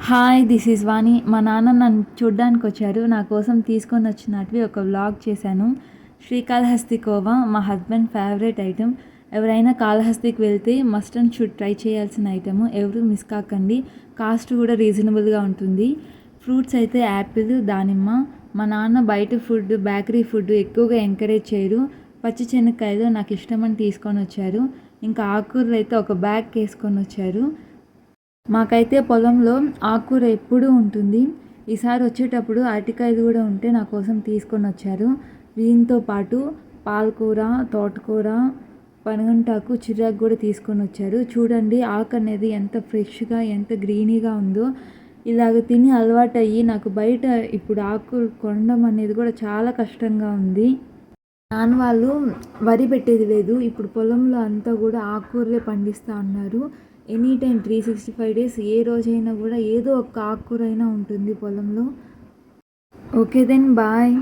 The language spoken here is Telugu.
హాయ్! దిస్ ఈజ్ వాణి. మా నాన్న నన్ను చూడ్డానికొచ్చారు. నా కోసం తీసుకొనొచ్చినటివి ఒక వ్లాగ్ చేశాను. శ్రీకాళహస్తి కోవా మా హస్బెండ్ ఫేవరెట్ ఐటెమ్. ఎవరైనా కాళహస్తికి వెళ్తే మస్ట్ అండ్ షుడ్ ట్రై చేయాల్సిన ఐటెము. ఎవరు మిస్ కాకండి. కాస్ట్ కూడా రీజనబుల్‌గా ఉంటుంది. ఫ్రూట్స్ అయితే యాపిల్, దానిమ్మ. మా నాన్న బయట ఫుడ్, బేకరీ ఫుడ్ ఎక్కువగా ఎంకరేజ్ చేయరు. పచ్చి శనక్కాయలు నాకు ఇష్టమని తీసుకొనొచ్చారు. ఇంకా ఆకుకూరలైతే ఒక బ్యాగ్‌కేసుకొనొచ్చారు. మాకైతే పొలంలో ఆకుకూర ఎప్పుడూ ఉంటుంది. ఈసారి వచ్చేటప్పుడు అరటికాయలు కూడా ఉంటే నా కోసం తీసుకొని వచ్చారు. దీంతో పాటు పాలకూర, తోటకూర, పనగంటాకు, చిరాకు కూడా తీసుకొని వచ్చారు. చూడండి ఆకు అనేది ఎంత ఫ్రెష్గా, ఎంత గ్రీనీగా ఉందో. ఇలాగ తిని అలవాటయ్యి నాకు బయట ఇప్పుడు ఆకుకూర కొనడం అనేది కూడా చాలా కష్టంగా ఉంది. నాన్న వాళ్ళు వరి పెట్టేది లేదు. ఇప్పుడు పొలంలో అంతా కూడా ఆకుకూరలే పండిస్తూ ఉన్నారు. ఎనీ టైం 365 డేస్ ఏ రోజైనా కూడా ఏదో ఒక ఆకుకూర అయినా ఉంటుంది పొలంలో. Okay then bye.